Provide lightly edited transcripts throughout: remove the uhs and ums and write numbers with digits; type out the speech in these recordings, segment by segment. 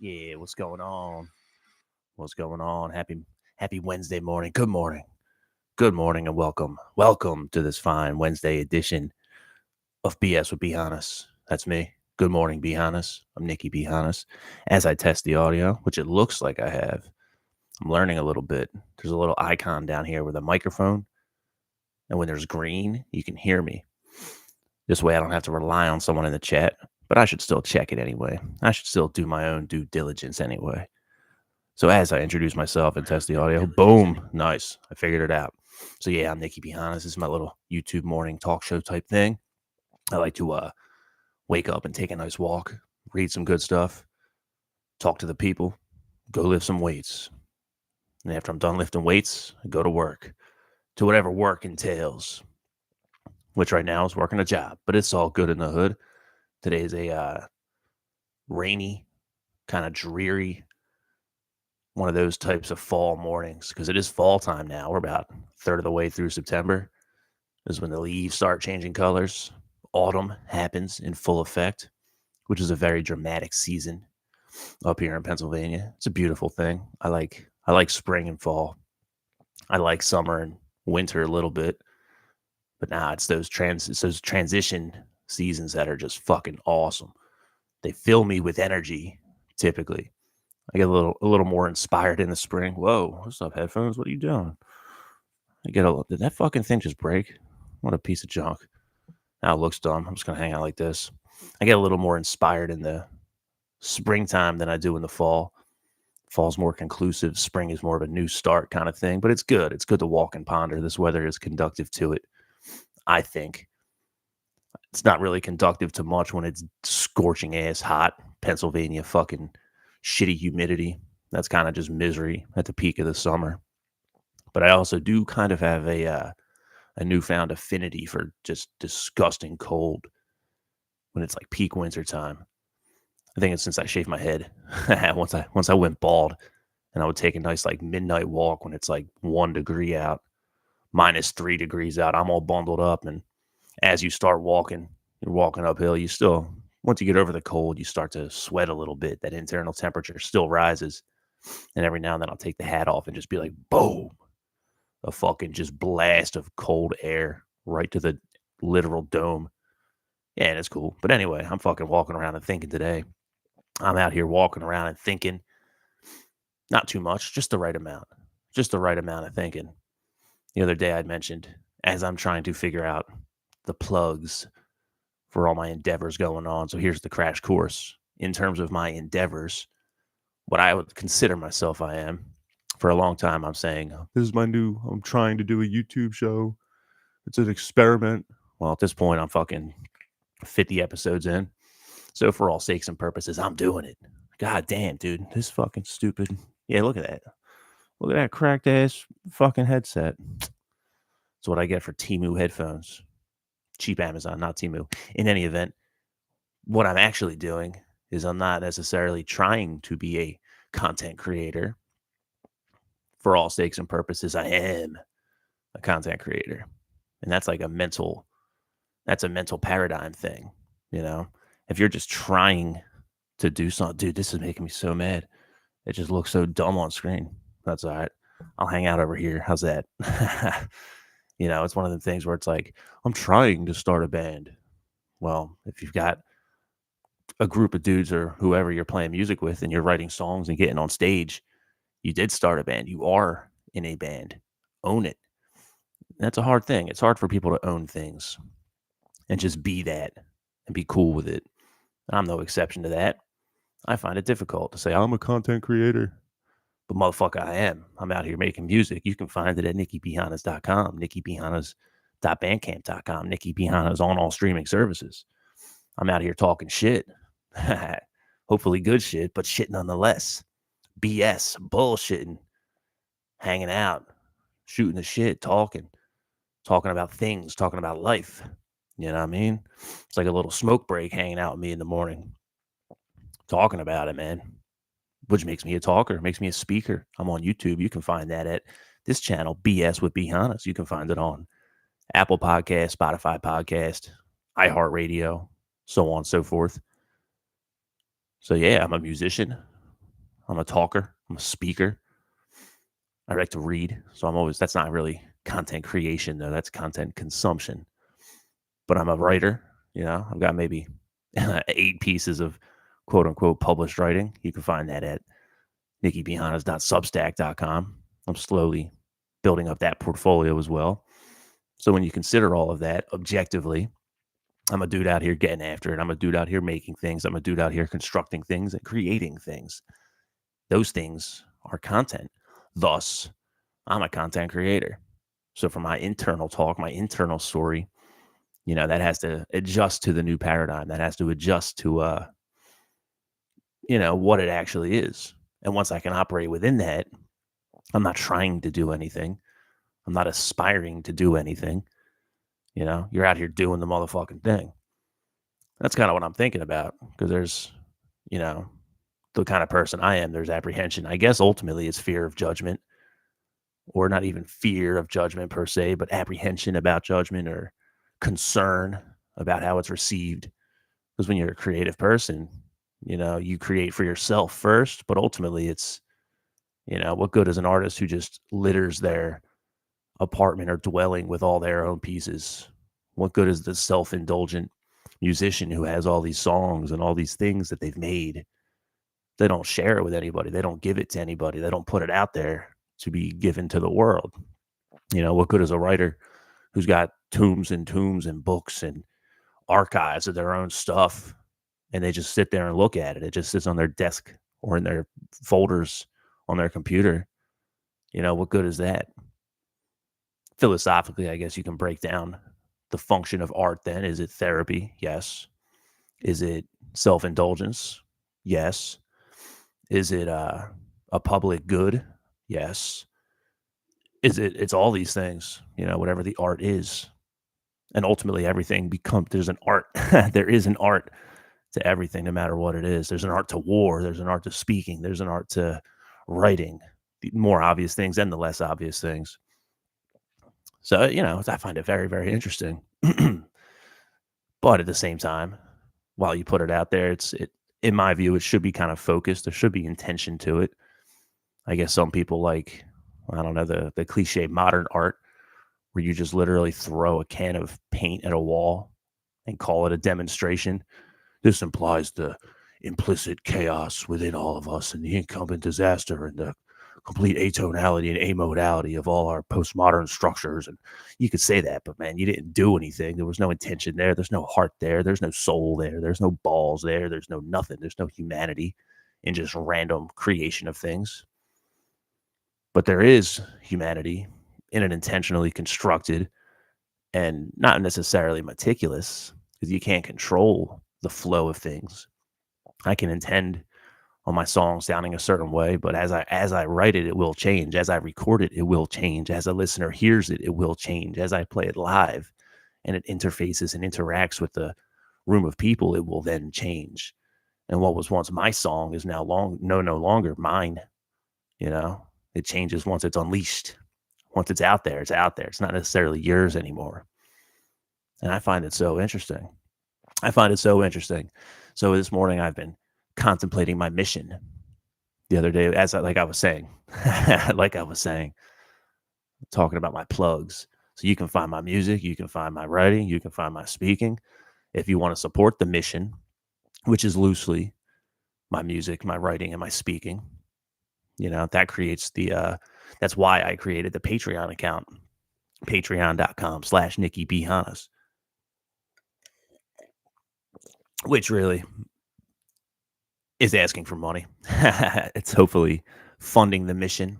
Yeah, what's going on? What's going on? Happy Wednesday morning. Good morning. Good morning and welcome. Welcome to this fine Wednesday edition of BS with B. Hannas. That's me. Good morning, B. Hannas. I'm Nikki B. Hannas. As I test the audio, which it looks like I have, I'm learning a little bit. There's a little icon down here with a microphone, and when there's green, you can hear me. This way I don't have to rely on someone in the chat, but I should still check it anyway. I should still do my own due diligence anyway. So as I introduce myself and test the audio, boom, nice. I figured it out. So yeah, I'm Nikki Behanas. This is my little YouTube morning talk show type thing. I like to wake up and take a nice walk, read some good stuff, talk to the people, go lift some weights. And after I'm done lifting weights, I go to work, to whatever work entails, which right now is working a job, but it's all good in the hood. Today is a rainy, kind of dreary, one of those types of fall mornings because it is fall time now. We're about a third of the way through September. Is when the leaves start changing colors. Autumn happens in full effect, which is a very dramatic season up here in Pennsylvania. It's a beautiful thing. I like spring and fall. I like summer and winter a little bit, but now it's those transition seasons that are just fucking awesome. They fill me with energy. Typically, I get a little more inspired in the spring. Whoa, what's up, headphones? What are you doing? Did that fucking thing just break? What a piece of junk. Now it looks dumb. I'm just gonna hang out like this. I get a little more inspired in the springtime than I do in the fall. Fall's more conclusive. Spring is more of a new start kind of thing, but it's good. It's good to walk and ponder. This weather is conductive to it, I think. It's not really conductive to much when it's scorching ass hot. Pennsylvania fucking shitty humidity. That's kind of just misery at the peak of the summer. But I also do kind of have a newfound affinity for just disgusting cold when it's like peak winter time. I think it's since I shaved my head. once I went bald, and I would take a nice like midnight walk when it's like 1 degree out, -3 degrees out. I'm all bundled up, and as you start walking, you're walking uphill. You still, once you get over the cold, you start to sweat a little bit. That internal temperature still rises, and every now and then I'll take the hat off and just be like, boom, a fucking just blast of cold air right to the literal dome. Yeah, and it's cool. But anyway, I'm fucking walking around and thinking today. I'm out here walking around and thinking, not too much, just the right amount. Just the right amount of thinking. The other day I'd mentioned, as I'm trying to figure out the plugs for all my endeavors going on. So here's the crash course. In terms of my endeavors, what I would consider myself I am. For a long time, I'm saying, I'm trying to do a YouTube show. It's an experiment. Well, at this point, I'm fucking 50 episodes in. So for all sakes and purposes, I'm doing it. God damn, dude. This fucking stupid. Yeah, look at that. Look at that cracked ass fucking headset. That's what I get for Temu headphones. Cheap Amazon, not Temu. In any event, what I'm actually doing is I'm not necessarily trying to be a content creator. For all sakes and purposes, I am a content creator. And that's like a mental paradigm thing, you know? If you're just trying to do something, dude, this is making me so mad. It just looks so dumb on screen. That's all right. I'll hang out over here. How's that? It's one of the things where it's like, I'm trying to start a band. Well, if you've got a group of dudes or whoever you're playing music with and you're writing songs and getting on stage, you did start a band. You are in a band. Own it. That's a hard thing. It's hard for people to own things and just be that and be cool with it. I'm no exception to that. I find it difficult to say I'm a content creator. But motherfucker, I am. I'm out here making music. You can find it at nickybhannas.com, nickybhannas.bandcamp.com, nickybhannas on all streaming services. I'm out here talking shit. Hopefully good shit, but shit nonetheless. BS, bullshitting, hanging out, shooting the shit, talking about things, talking about life. You know what I mean? It's like a little smoke break hanging out with me in the morning, talking about it, man. Which makes me a talker, makes me a speaker. I'm on YouTube. You can find that at this channel, BS with B. Hannas. You can find it on Apple Podcast, Spotify Podcast, iHeartRadio, so on and so forth. So yeah, I'm a musician. I'm a talker. I'm a speaker. I like to read. So that's not really content creation, though. That's content consumption. But I'm a writer. I've got maybe 8 pieces of quote unquote published writing. You can find that at nickybhannas.substack.com. I'm slowly building up that portfolio as well. So when you consider all of that objectively, I'm a dude out here getting after it. I'm a dude out here making things. I'm a dude out here constructing things and creating things. Those things are content. Thus, I'm a content creator. So for my internal talk, my internal story, that has to adjust to the new paradigm. That has to adjust to, what it actually is. And once I can operate within that, I'm not trying to do anything. I'm not aspiring to do anything. You're out here doing the motherfucking thing. That's kind of what I'm thinking about, because there's, the kind of person I am, there's apprehension. I guess ultimately it's fear of judgment, or not even fear of judgment per se, but apprehension about judgment or concern about how it's received. Because when you're a creative person, you create for yourself first, but ultimately it's, what good is an artist who just litters their apartment or dwelling with all their own pieces? What good is the self-indulgent musician who has all these songs and all these things that they've made? They don't share it with anybody. They don't give it to anybody. They don't put it out there to be given to the world. What good is a writer who's got tombs and books and archives of their own stuff, and they just sit there and look at it? It just sits on their desk or in their folders on their computer. What good is that? Philosophically, I guess you can break down the function of art then. Is it therapy? Yes. Is it self-indulgence? Yes. Is it a public good? Yes. It's all these things, whatever the art is. And ultimately everything there's an art. There is an art to everything, no matter what it is. There's an art to war. There's an art to speaking. There's an art to writing, the more obvious things and the less obvious things. So, I find it very, very interesting. But at the same time, while you put it out there, in my view, it should be kind of focused. There should be intention to it. I guess some people like, I don't know, the cliche modern art where you just literally throw a can of paint at a wall and call it a demonstration. This implies the implicit chaos within all of us and the incumbent disaster and the complete atonality and amodality of all our postmodern structures. And you could say that, but man, you didn't do anything. There was no intention there. There's no heart there. There's no soul there. There's no balls there. There's no nothing. There's no humanity in just random creation of things. But there is humanity in an intentionally constructed and not necessarily meticulous, because you can't control the flow of things. I can intend on my song sounding a certain way, but as I write it, it will change. As I record it, it will change. As a listener hears it, it will change. As I play it live and it interfaces and interacts with the room of people, it will then change. And what was once my song is now no longer mine. It changes once it's unleashed. Once it's out there, it's out there. It's not necessarily yours anymore. And I find it so interesting. So this morning I've been contemplating my mission. The other day, like I was saying, talking about my plugs. So you can find my music, you can find my writing, you can find my speaking. If you want to support the mission, which is loosely my music, my writing, and my speaking, that creates that's why I created the Patreon account, patreon.com/NickyBHannas, which really is asking for money. It's hopefully funding the mission,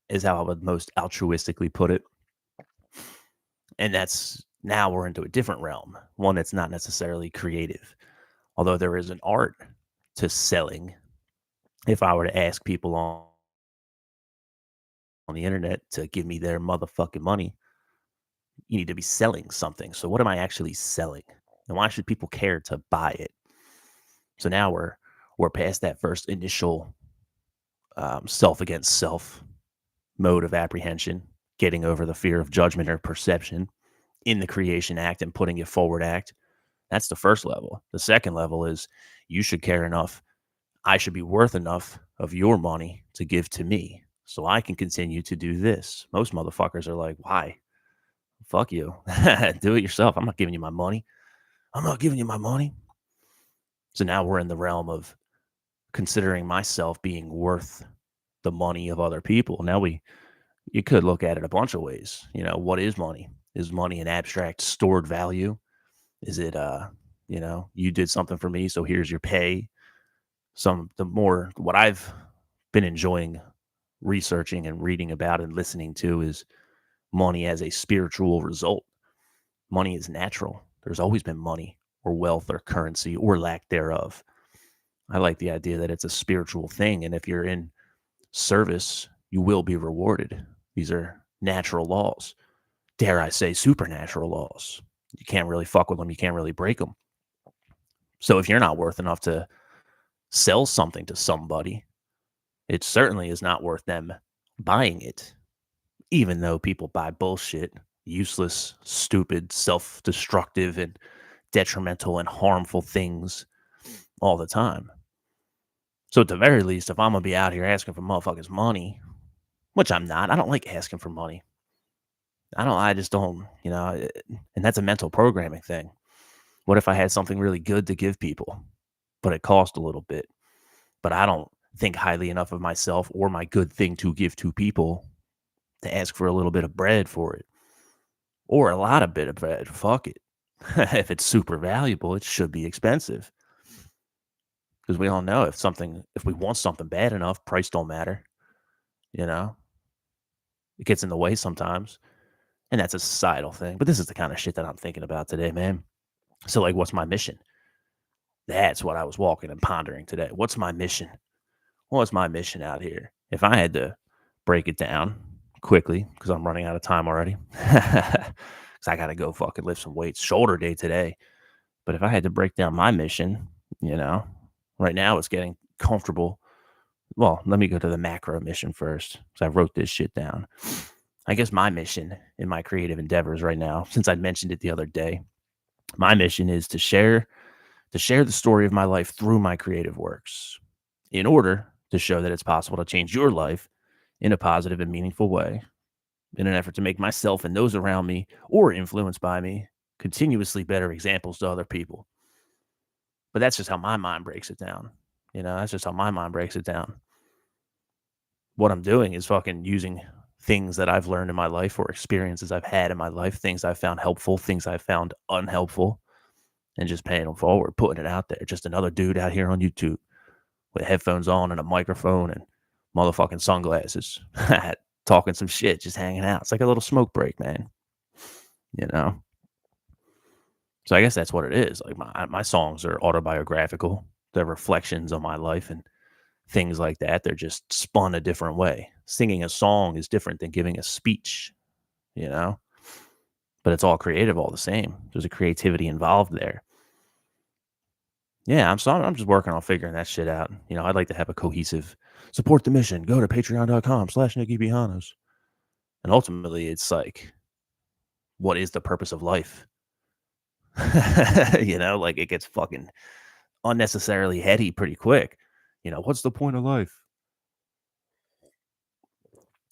is how I would most altruistically put it. And now we're into a different realm, one that's not necessarily creative. Although there is an art to selling. If I were to ask people on the internet to give me their motherfucking money, you need to be selling something. So what am I actually selling? And why should people care to buy it? So now we're past that first initial self against self mode of apprehension, getting over the fear of judgment or perception in the creation act and putting it forward act. That's the first level. The second level is you should care enough. I should be worth enough of your money to give to me so I can continue to do this. Most motherfuckers are like, why? Fuck you. Do it yourself. I'm not giving you my money. I'm not giving you my money. So now we're in the realm of considering myself being worth the money of other people. Now you could look at it a bunch of ways. What is money? Is money an abstract stored value? Is it you did something for me, so here's your pay? The more what I've been enjoying researching and reading about and listening to is money as a spiritual result. Money is natural. There's always been money or wealth or currency or lack thereof. I like the idea that it's a spiritual thing. And if you're in service, you will be rewarded. These are natural laws. Dare I say, supernatural laws. You can't really fuck with them. You can't really break them. So if you're not worth enough to sell something to somebody, it certainly is not worth them buying it. Even though people buy bullshit, useless, stupid, self destructive, and detrimental and harmful things all the time. So, at the very least, if I'm going to be out here asking for motherfuckers' money, which I'm not, I don't like asking for money. I just don't, and that's a mental programming thing. What if I had something really good to give people, but it cost a little bit? But I don't think highly enough of myself or my good thing to give to people to ask for a little bit of bread for it. Or a lot of bit of bread. Fuck it. If it's super valuable, it should be expensive. Because we all know if we want something bad enough, price don't matter. It gets in the way sometimes. And that's a societal thing. But this is the kind of shit that I'm thinking about today, man. So, like, what's my mission? That's what I was walking and pondering today. What's my mission? What's my mission out here? If I had to break it down quickly, because I'm running out of time already, because I got to go fucking lift some weights. Shoulder day today. But if I had to break down my mission, right now it's getting comfortable. Well, let me go to the macro mission first, because I wrote this shit down. I guess my mission in my creative endeavors right now, since I mentioned it the other day, my mission is to share the story of my life through my creative works in order to show that it's possible to change your life in a positive and meaningful way in an effort to make myself and those around me or influenced by me continuously better examples to other people. But that's just how my mind breaks it down. That's just how my mind breaks it down. What I'm doing is fucking using things that I've learned in my life or experiences I've had in my life, things I've found helpful, things I've found unhelpful, and just paying them forward, putting it out there. Just another dude out here on YouTube with headphones on and a microphone and motherfucking sunglasses, talking some shit, just hanging out. It's like a little smoke break, man. So I guess that's what it is. Like my songs are autobiographical. They're reflections on my life and things like that. They're just spun a different way. Singing a song is different than giving a speech, but it's all creative all the same. There's a creativity involved there. Yeah, I'm just working on figuring that shit out. I'd like to have a cohesive support the mission. Go to patreon.com/NickyBHannas. And ultimately, it's like, what is the purpose of life? Like it gets fucking unnecessarily heady pretty quick. What's the point of life?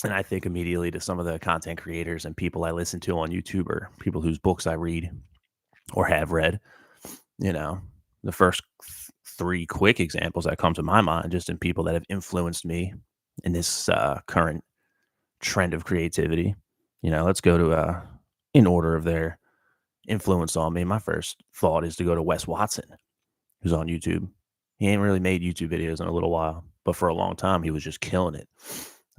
And I think immediately to some of the content creators and people I listen to on YouTube or people whose books I read or have read. The first three quick examples that come to my mind, just in people that have influenced me in this current trend of creativity. Let's go to in order of their influence on me. My first thought is to go to Wes Watson, who's on YouTube. He ain't really made YouTube videos in a little while, but for a long time he was just killing it.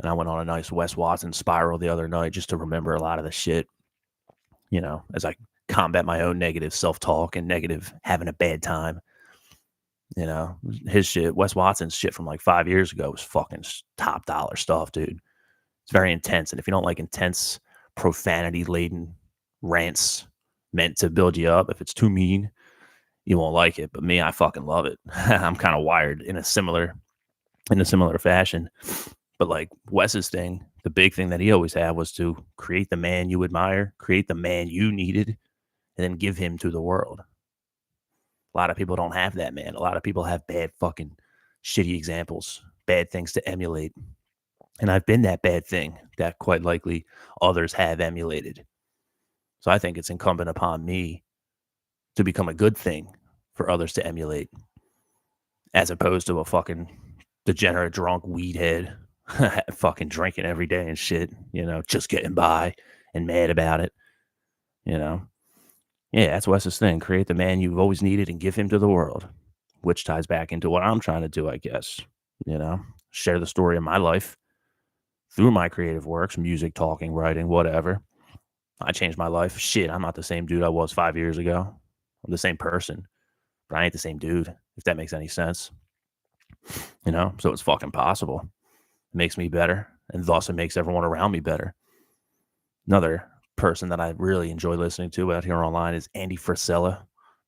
And I went on a nice Wes Watson spiral the other night just to remember a lot of the shit, as I combat my own negative self-talk and negative having a bad time. His shit, Wes Watson's shit from like 5 years ago was fucking top dollar stuff, dude. It's very intense. And if you don't like intense, profanity-laden rants meant to build you up, if it's too mean, you won't like it. But me, I fucking love it. I'm kind of wired in a similar fashion. But like Wes's thing, the big thing that he always had was to create the man you admire, create the man you needed, and then give him to the world. A lot of people don't have that, man. A lot of people have bad fucking shitty examples bad things to emulate. And I've been that bad thing that quite likely others have emulated. So I think it's incumbent upon me to become a good thing for others to emulate, as opposed to a fucking degenerate drunk weed head fucking drinking every day and shit, just getting by and mad about it, you know. Yeah, that's Wes's thing. Create the man you've always needed and give him to the world, which ties back into what I'm trying to do, I guess. Share the story of my life through my creative works, music, talking, writing, whatever. I changed my life. Shit, I'm not the same dude I was 5 years ago. I'm the same person, but I ain't the same dude, if that makes any sense. So it's fucking possible. It makes me better, and thus it makes everyone around me better. Another person that I really enjoy listening to out here online is Andy Frisella.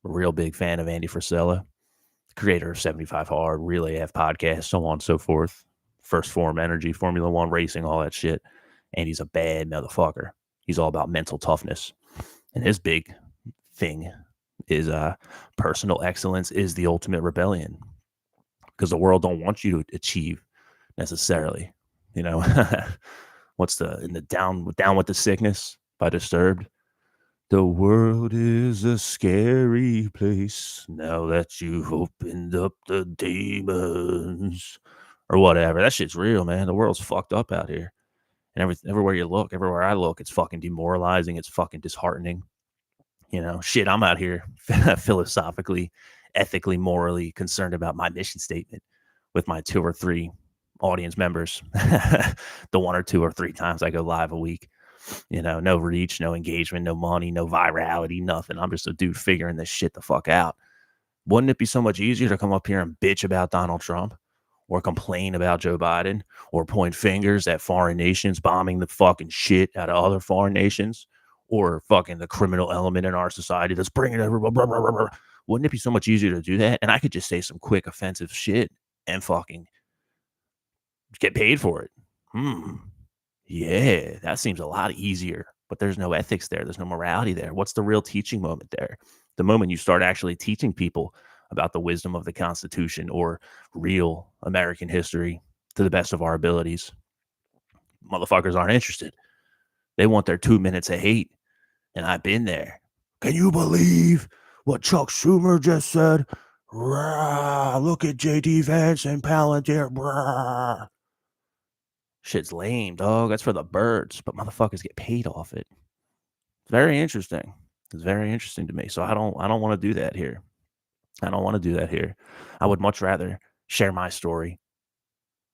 A real big fan of Andy Frisella, creator of 75 Hard, Relay F podcast, so on and so forth. First Form Energy, Formula One racing, all that shit. Andy's a bad motherfucker. He's all about mental toughness. And his big thing is personal excellence is the ultimate rebellion. Because the world don't want you to achieve necessarily. What's in the down with the sickness by Disturbed? The world is a scary place now that you've opened up the demons, or whatever. That shit's real, man. The world's fucked up out here. And everywhere you look, everywhere I look, it's fucking demoralizing. It's fucking disheartening. Shit, I'm out here philosophically, ethically, morally concerned about my mission statement with my 2 or 3 audience members, the 1 or 2 or 3 times I go live a week. No reach, no engagement, no money, no virality, nothing. I'm just a dude figuring this shit the fuck out. Wouldn't it be so much easier to come up here and bitch about Donald Trump, or complain about Joe Biden, or point fingers at foreign nations bombing the fucking shit out of other foreign nations, or fucking the criminal element in our society that's bringing everyone? Wouldn't it be so much easier to do that? And I could just say some quick offensive shit and fucking get paid for it. Yeah, that seems a lot easier, but there's no ethics there. There's no morality there. What's the real teaching moment there? The moment you start actually teaching people about the wisdom of the Constitution or real American history to the best of our abilities. Motherfuckers aren't interested. They want their 2 minutes of hate, and I've been there. Can you believe what Chuck Schumer just said? Rah, look at J.D. Vance and Palantir. Rah. Shit's lame, dog. That's for the birds, but motherfuckers get paid off it. It's very interesting. It's very interesting to me. So I don't want to do that here. I don't want to do that here. I would much rather share my story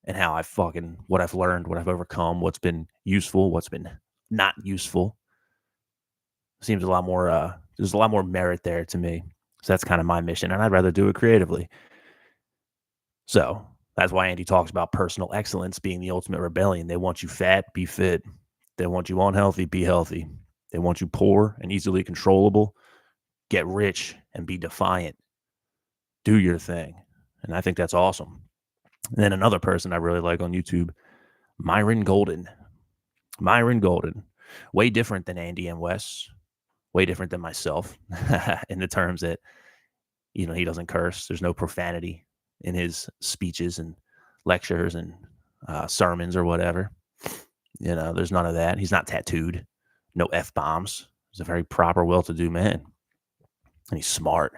and how what I've learned, what I've overcome, what's been useful, what's been not useful. Seems a lot more, there's a lot more merit there to me. So that's kind of my mission, and I'd rather do it creatively. So that's why Andy talks about personal excellence being the ultimate rebellion. They want you fat, be fit. They want you unhealthy, be healthy. They want you poor and easily controllable, get rich and be defiant. Do your thing. And I think that's awesome. And then another person I really like on YouTube, Myron Golden. Myron Golden. Way different than Andy and Wes. Way different than myself in the terms that, he doesn't curse. There's no profanity in his speeches and lectures and sermons or whatever. There's none of that. He's not tattooed. No F-bombs. He's a very proper, well-to-do man. And he's smart.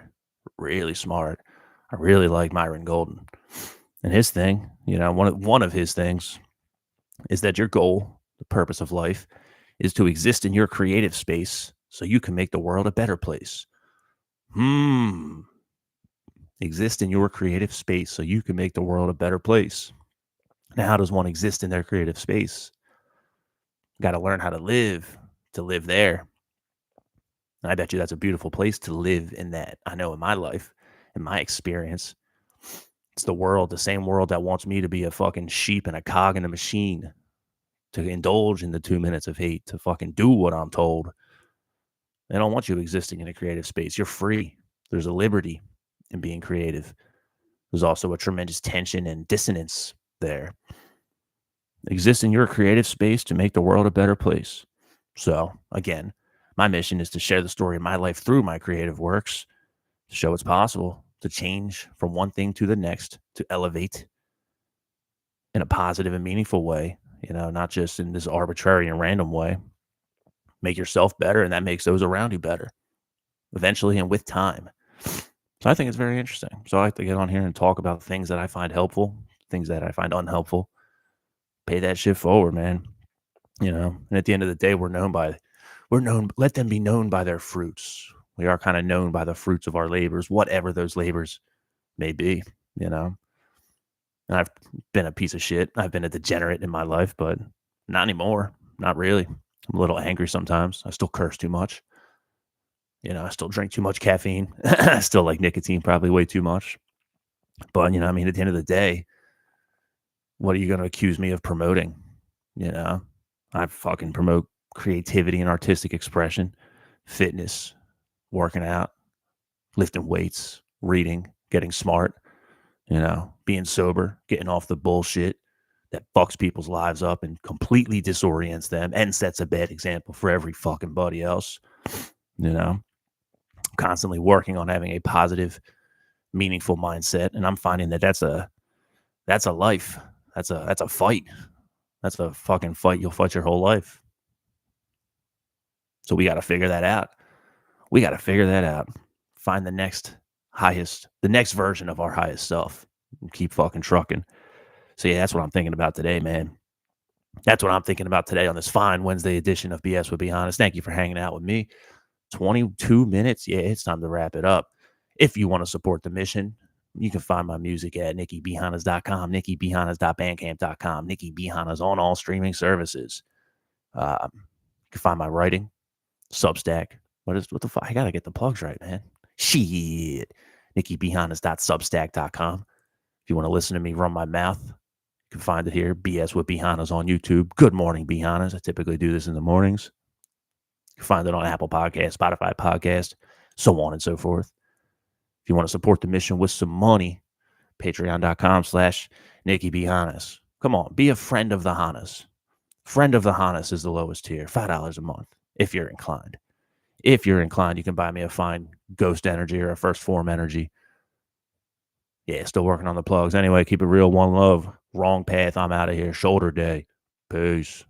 Really smart. I really like Myron Golden. And his thing, one of his things is that your goal, the purpose of life, is to exist in your creative space so you can make the world a better place. Exist in your creative space so you can make the world a better place. Now, how does one exist in their creative space? Got to learn how to live there. And I bet you that's a beautiful place to live in that. I know in my life, in my experience, it's the same world that wants me to be a fucking sheep and a cog in a machine, to indulge in the 2 minutes of hate, to fucking do what I'm told. They don't want you existing in a creative space. You're free. There's a liberty in being creative. There's also a tremendous tension and dissonance there. Exist in your creative space to make the world a better place. So, again, my mission is to share the story of my life through my creative works, to show it's possible to change from one thing to the next, to elevate, in a positive and meaningful way, not just in this arbitrary and random way. Make yourself better, and that makes those around you better eventually and with time. So I think it's very interesting. So I like to get on here and talk about things that I find helpful, things that I find unhelpful. Pay that shit forward, man. And at the end of the day, let them be known by their fruits. We are kind of known by the fruits of our labors, whatever those labors may be, And I've been a piece of shit. I've been a degenerate in my life, but not anymore. Not really. I'm a little angry sometimes. I still curse too much. I still drink too much caffeine. I still like nicotine probably way too much. But, at the end of the day, what are you going to accuse me of promoting? I fucking promote creativity and artistic expression, fitness, working out, lifting weights, reading, getting smart, being sober, getting off the bullshit that fucks people's lives up and completely disorients them and sets a bad example for every fucking buddy else. Constantly working on having a positive, meaningful mindset, and I'm finding that that's a life. That's a fight. That's a fucking fight you'll fight your whole life. So we got to figure that out. Find the next version of our highest self and keep fucking trucking. So yeah, that's what I'm thinking about today, man. That's what I'm thinking about today on this fine Wednesday edition of BS Would Be Honest. Thank you for hanging out with me. 22 minutes. Yeah, it's time to wrap it up. If you want to support the mission, you can find my music at nickybhannas.com, nickybhannas.bandcamp.com, Nicky B. Hannas on all streaming services. You can find my writing, Substack. What the fuck? I gotta get the plugs right, man. Shit. nickybhannas.substack.com. If you want to listen to me run my mouth, you can find it here. BS with B. Hannas on YouTube. Good morning, B. Hannas. I typically do this in the mornings. You can find it on Apple Podcast, Spotify Podcast, so on and so forth. If you want to support the mission with some money, patreon.com/Nicky B. Hannas. Come on, be a friend of the Hannas. Friend of the Hannas is the lowest tier, $5 a month, if you're inclined. If you're inclined, you can buy me a fine Ghost Energy or a First Form Energy. Yeah, still working on the plugs. Anyway, keep it real. One love. Wrong path. I'm out of here. Shoulder day. Peace.